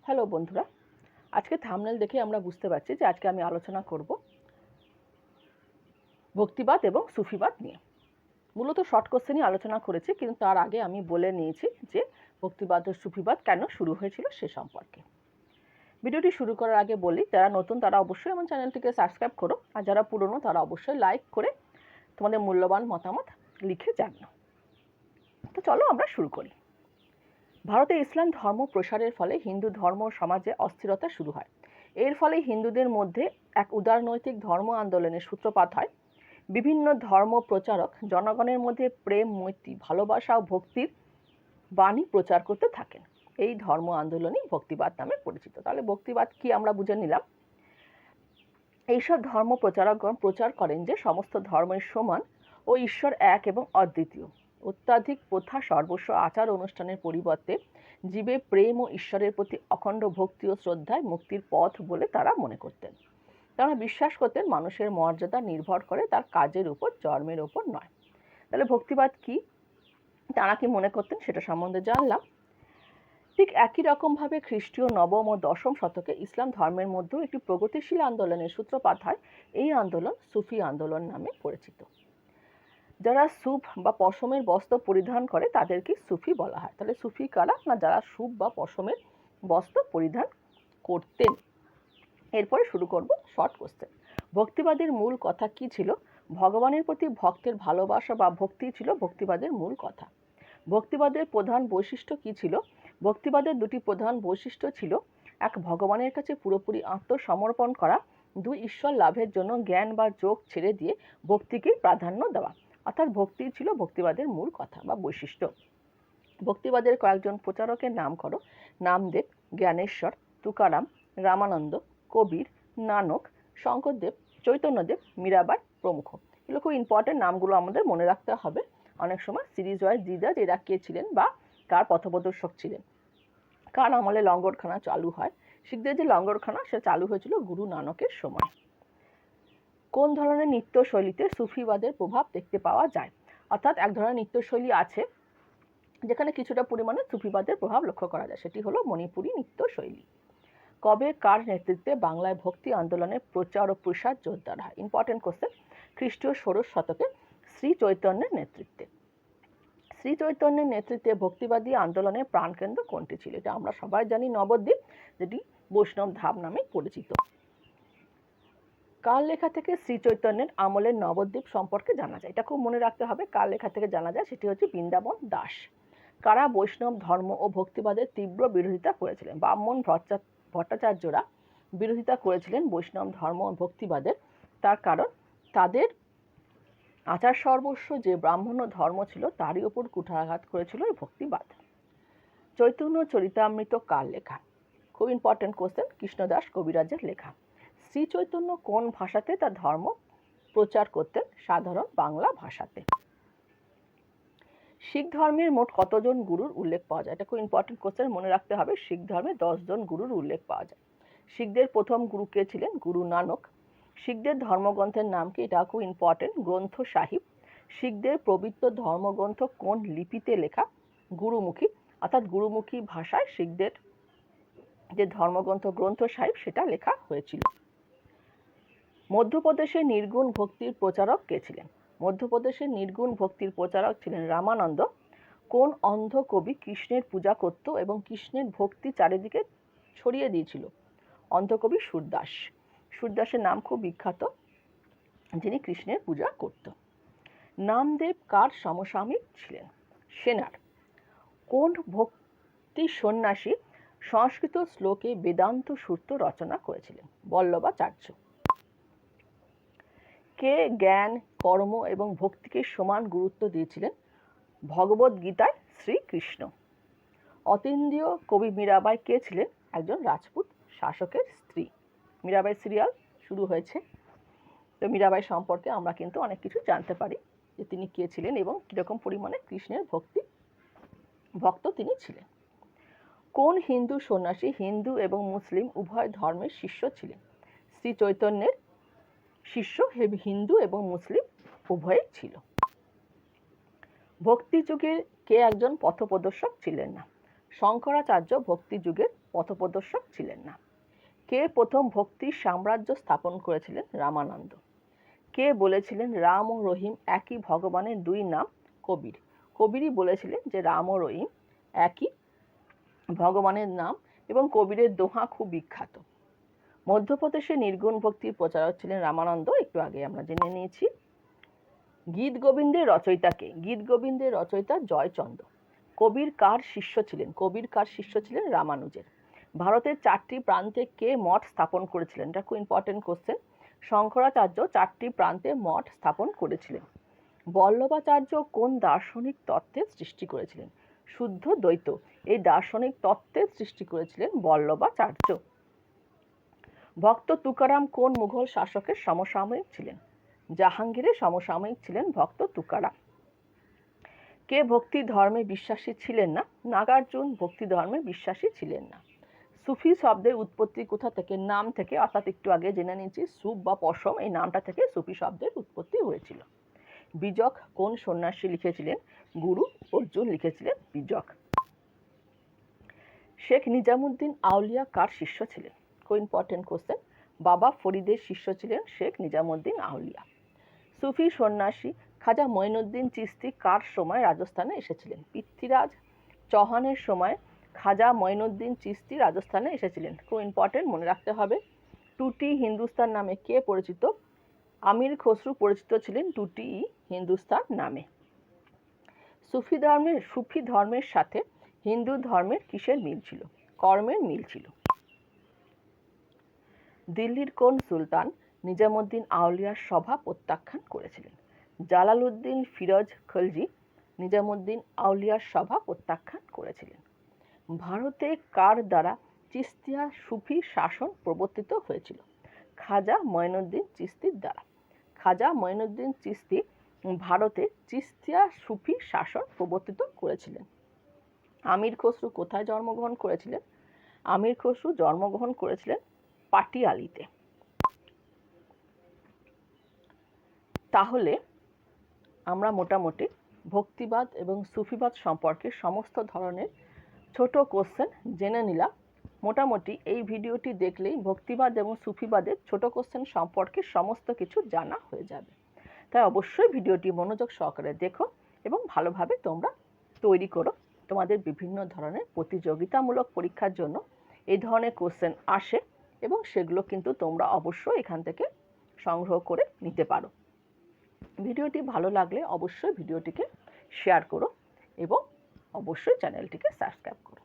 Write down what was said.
Hello বন্ধুরা, আজকে thumbnail দেখে আমরা বুঝতে পারছি যে আজকে আমি আলোচনা করব ভক্তিবাদ এবং সুফিবাদ নিয়ে। মূলত শর্ট কোশ্চেনই আলোচনা করেছি, কিন্তু তার আগে আমি বলে নিয়েছি যে ভক্তিবাদ ও সুফিবাদ কেন শুরু হয়েছিল সে সম্পর্কে। ভিডিওটি শুরু করার আগে বলি, যারা নতুন তারা অবশ্যই আমার চ্যানেলটিকে সাবস্ক্রাইব করো, আর যারা পুরনো তারা অবশ্যই লাইক করে তোমাদের মূল্যবান মতামত লিখে জানাও। তো চলো আমরা শুরু করি। ভারতে ইসলাম ধর্ম প্রসারের ফলে হিন্দু ধর্ম সমাজে অস্থিরতা শুরু হয়। এর ফলে হিন্দুদের মধ্যে এক উদারনৈতিক ধর্ম আন্দোলনের সূত্রপাত হয়। বিভিন্ন ধর্ম প্রচারক জনগণের মধ্যে প্রেম, মৈত্রী, ভালোবাসা ও ভক্তির বাণী প্রচার করতে থাকেন। এই ধর্ম আন্দোলনই ভক্তিবাদ নামে পরিচিত। তাহলে ভক্তিবাদ কি আমরা বুঝে নিলাম। এইসব ধর্ম প্রচারকগণ প্রচার করেন যে সমস্ত ধর্মের সমান ও ঈশ্বর এক এবং অদ্বিতীয়। অত্যাধিক প্রথা, সর্বস্ব, আচার অনুষ্ঠানের পরিবর্তে জীবে প্রেম ও ঈশ্বরের প্রতি অখণ্ড ভক্তি ও শ্রদ্ধায় মুক্তির পথ বলে তারা মনে করতেন। তারা বিশ্বাস করতেন মানুষের মর্যাদা নির্ভর করে তার কাজের উপর, জন্মের উপর নয়। তাহলে ভক্তিবাদ কি, তারা কি মনে করতেন সেটা সম্বন্ধে জানলাম। ঠিক একই রকমভাবে খ্রিস্টীয় নবম ও দশম শতকে ইসলাম ধর্মের মধ্যেও একটি প্রগতিশীল আন্দোলনের সূত্রপাত হয়। এই আন্দোলন সুফি আন্দোলন নামে পরিচিত। যারা সুফ বা পশমের বস্ত্র পরিধান করে তাদেরকে সুফি বলা হয়। তাহলে সুফি কারা না, যারা সুফ বা পশমের বস্ত্র পরিধান করতেন। এরপরে শুরু করব শর্ট কোশ্চেন। ভক্তিবাদের মূল কথা কি ছিল? ভগবানের প্রতি ভক্তের ভালোবাসা বা ভক্তি ছিল ভক্তিবাদের মূল কথা। ভক্তিবাদের প্রধান বৈশিষ্ট্য কি ছিল? ভক্তিবাদের দুটি প্রধান বৈশিষ্ট্য ছিল: এক, ভগবানের কাছে পুরোপুরি আত্মসমর্পণ করা; দুই, ঈশ্বর লাভের জন্য জ্ঞান বা যোগ ছেড়ে দিয়ে ভক্তিকে প্রাধান্য দেওয়া। অর্থাৎ ভক্তি ছিল ভক্তিবাদের মূল কথা বা বৈশিষ্ট্য। ভক্তিবাদের কয়েকজন প্রচারকের নাম করো: নামদেব, জ্ঞানেশ্বর, তুকারাম, রামানন্দ, কবির, নানক, শঙ্করদেব, চৈতন্যদেব, মীরাবাই প্রমুখ। এগুলো খুব ইম্পর্টেন্ট, নামগুলো আমাদের মনে রাখতে হবে। অনেক সময় সিরিজ ওয়াইজ দিদা এরা কে ছিলেন বা কার পথপ্রদর্শক ছিলেন, কার আমলে লঙ্গরখানা চালু হয়। শিখদের যে লঙ্গরখানা সে চালু হয়েছিল গুরু নানকের সময়। কোন ধরনের নৃত্যশৈলীতে সুফিবাদের প্রভাব দেখতে পাওয়া যায়? অর্থাৎ এক ধরনের নৃত্যশৈলী আছে যেখানে কিছুটা পরিমাণে সুফিবাদের প্রভাব লক্ষ্য করা যায়, সেটি হলো মণিপুরী নৃত্যশৈলী। কবে কার নেতৃত্বে বাংলায় ভক্তি আন্দোলনের প্রচার ও প্রসার জোরদার হয়? Important question. খ্রিস্টীয় ষোড়শ শতকে শ্রী চৈতন্যের নেতৃত্বে। শ্রী চৈতন্যের নেতৃত্বে ভক্তিবাদী আন্দোলনের প্রাণকেন্দ্র কোনটি ছিল? এটা আমরা সবাই জানি, নবদ্বীপ, যেটি বৈষ্ণব ধাম নামে পরিচিত। কার লেখা থেকে শ্রী চৈতন্যের আমলের নবদ্বীপ সম্পর্কে জানা যায়? এটা খুব মনে রাখতে হবে, কার লেখা থেকে জানা যায়, সেটি হচ্ছে বৃন্দাবন দাস। কারা বৈষ্ণব ধর্ম ও ভক্তিবাদের তীব্র বিরোধিতা করেছিলেন? ব্রাহ্মণ ভট্টাচার্যরা বিরোধিতা করেছিলেন বৈষ্ণব ধর্ম ও ভক্তিবাদের। তার কারণ তাদের আচার সর্বস্ব যে ব্রাহ্মণ ধর্ম ছিল তারই ওপর কুঠারাঘাত করেছিল এই ভক্তিবাদ। চৈতন্য চরিতামৃত কার লেখা? খুব ইম্পর্টেন্ট কোশ্চেন, কৃষ্ণদাস কবিরাজের লেখা। শ্রী চৈতন্য কোন ভাষাতে তার ধর্ম প্রচার করতেন? সাধারণ বাংলা ভাষাতে। শিখ ধর্মের মোট কতজন গুরুর উল্লেখ পাওয়া যায়? এটা খুব ইম্পর্টেন্ট কোশ্চেন, মনে রাখতে হবে। শিখ ধর্মে 10 জন গুরুর উল্লেখ পাওয়া যায়। শিখদের প্রথম গুরু কে ছিলেন? গুরুনানক। শিখদের ধর্মগ্রন্থের নাম কি? এটা খুব ইম্পর্টেন্ট, গ্রন্থ সাহিব। শিখদের পবিত্র ধর্মগ্রন্থ কোন লিপিতে লেখা? গুরুমুখী। অর্থাৎ গুরুমুখী ভাষায় শিখদের যে ধর্মগ্রন্থ গ্রন্থ সাহিব সেটা লেখা হয়েছিল। মধ্যপ্রদেশে নির্গুণ ভক্তির প্রচারক কে ছিলেন? মধ্যপ্রদেশের নির্গুণ ভক্তির প্রচারক ছিলেন রামানন্দ। কোন অন্ধ কবি কৃষ্ণের পূজা করত এবং কৃষ্ণের ভক্তি চারিদিকে ছড়িয়ে দিয়েছিল? অন্ধকবি সুরদাস। সুরদাসের নাম খুব বিখ্যাত, যিনি কৃষ্ণের পূজা করত। নামদেব কার সমসাময়িক ছিলেন? সেনার। কোন ভক্তি সন্ন্যাসী সংস্কৃত শ্লোকে বেদান্ত সূত্র রচনা করেছিলেন? বল্লভাচার্য। কে জ্ঞান, কর্ম এবং ভক্তিকে সমান গুরুত্ব দিয়েছিলেন? ভগবদ্গীতায় শ্রীকৃষ্ণ। অতীন্দ্রিয় কবি মীরাবাই কে ছিলেন? একজন রাজপুত শাসকের স্ত্রী। মীরাবাই সিরিয়াল শুরু হয়েছে, তো মীরাবাই সম্পর্কে আমরা কিন্তু অনেক কিছু জানতে পারি, যে তিনি কে ছিলেন এবং কীরকম পরিমাণে কৃষ্ণের ভক্ত তিনি ছিলেন। কোন হিন্দু সন্ন্যাসী হিন্দু এবং মুসলিম উভয় ধর্মের শিষ্য ছিলেন? শ্রী চৈতন্যের শিষ্য হিন্দু এবং মুসলিম উভয়ই ছিল। ভক্তি যুগের কে একজন পথপ্রদর্শক ছিলেন না? শঙ্করাচার্য ভক্তি যুগের পথপ্রদর্শক ছিলেন না। কে প্রথম ভক্তির সাম্রাজ্য স্থাপন করেছিলেন? রামানন্দ। কে বলেছিলেন রাম ও রহিম একই ভগবানের দুই নাম? কবির। কবিরই বলেছিলেন যে রাম ও রহিম একই ভগবানের নাম এবং কবিরের দোহা খুব বিখ্যাত। মধ্যপ্রদেশে নির্গুণ ভক্তির প্রচারক ছিলেন রামানন্দ, একটু আগে আমরা জেনে নিয়েছি। গীত গোবিন্দের রচয়িতা কে? গীত গোবিন্দের রচয়িতা জয়চন্দ্র। কবির কার শিষ্য ছিলেন? কবির কার শিষ্য ছিলেন? রামানুজের। ভারতের 4টি প্রান্তে কে মঠ স্থাপন করেছিলেন? এটা খুব ইম্পর্টেন্ট কোশ্চেন। শঙ্করাচার্য 4টি প্রান্তে মঠ স্থাপন করেছিলেন। বল্লভাচার্য কোন দার্শনিক তত্ত্বের সৃষ্টি করেছিলেন? শুদ্ধ দ্বৈত। এই দার্শনিক তত্ত্বের সৃষ্টি করেছিলেন বল্লভাচার্য। ভক্ত তুকারাম কোন মুঘল শাসকের সমসাময়িক ছিলেন? জাহাঙ্গীরের সমসাময়িক ছিলেন ভক্ত তুকারাম। কে ভক্তি ধর্মে বিশ্বাসী ছিলেন না? নাগার্জুন ভক্তি ধর্মে বিশ্বাসী ছিলেন না। সুফি শব্দের উৎপত্তি কোথা থেকে? নাম থেকে, অর্থাৎ একটু আগে জেনে নিয়েছি সুপ বা পশম, এই নামটা থেকে সুফি শব্দের উৎপত্তি হয়েছিল। বীজক কোন সন্ন্যাসী লিখেছিলেন? গুরু অর্জুন লিখেছিলেন বীজক। শেখ নিজামুদ্দিন আউলিয়া কার শিষ্য ছিলেন? খুব ইম্পর্টেন্ট কোশ্চেন। বাবা ফরিদের শিষ্য ছিলেন শেখ নিজামুদ্দিন আউলিয়া। সুফি সন্ন্যাসী খাজা মঈনুদ্দিন চিস্তি কার সময় রাজস্থানে এসেছিলেন? পৃথ্বীরাজ চৌহানের সময় খাজা মঈনুদ্দিন চিস্তি রাজস্থানে এসেছিলেন। খুব ইম্পর্টেন্ট, মনে রাখতে হবে। টুটি হিন্দুস্তান নামে কে পরিচিত? আমির খসরু পরিচিত ছিলেন টুটি হিন্দুস্তান নামে। সুফি ধর্মের সাথে হিন্দু ধর্মের কিসের মিল ছিল? কর্মের মিল ছিল। দিল্লির কোন সুলতান নিজামুদ্দিন আউলিয়ার সভা প্রত্যাখ্যান করেছিলেন? জালালউদ্দিন ফিরোজ খলজি নিজামুদ্দিন আউলিয়ার সভা প্রত্যাখ্যান করেছিলেন। ভারতে কার দ্বারা চিস্তিয়া সুফি শাসন প্রবর্তিত হয়েছিল? খাজা মঈনুদ্দিন চিস্তির দ্বারা। খাজা মঈনুদ্দিন চিস্তি ভারতে চিস্তিয়া সুফি শাসন প্রবর্তিত করেছিলেন। আমির খসরু কোথায় জন্মগ্রহণ করেছিলেন? আমির খসরু জন্মগ্রহণ করেছিলেন পাটিয়ালিতে। তাহলে আমরা মোটামুটি ভক্তিবাদ এবং সুফিবাদ সম্পর্কে সমস্ত ধরনের ছোট কোশ্চেন জেনে নিলাম। মোটামুটি এই ভিডিওটি দেখলেই ভক্তিবাদ এবং সুফিবাদের ছোট কোশ্চেন সম্পর্কে সমস্ত কিছু জানা হয়ে যাবে। তাই অবশ্যই ভিডিওটি মনোযোগ সহকারে দেখো এবং ভালোভাবে তোমরা তৈরি করো। তোমাদের বিভিন্ন ধরনের প্রতিযোগিতামূলক পরীক্ষার জন্য এই ধরনের কোশ্চেন আসে এবং সেগুলো কিন্তু তোমরা অবশ্যই এখান থেকে সংগ্রহ করে নিতে পারো। ভিডিওটি ভালো লাগলে অবশ্যই ভিডিওটিকে শেয়ার করো এবং অবশ্যই চ্যানেলটিকে সাবস্ক্রাইব করো।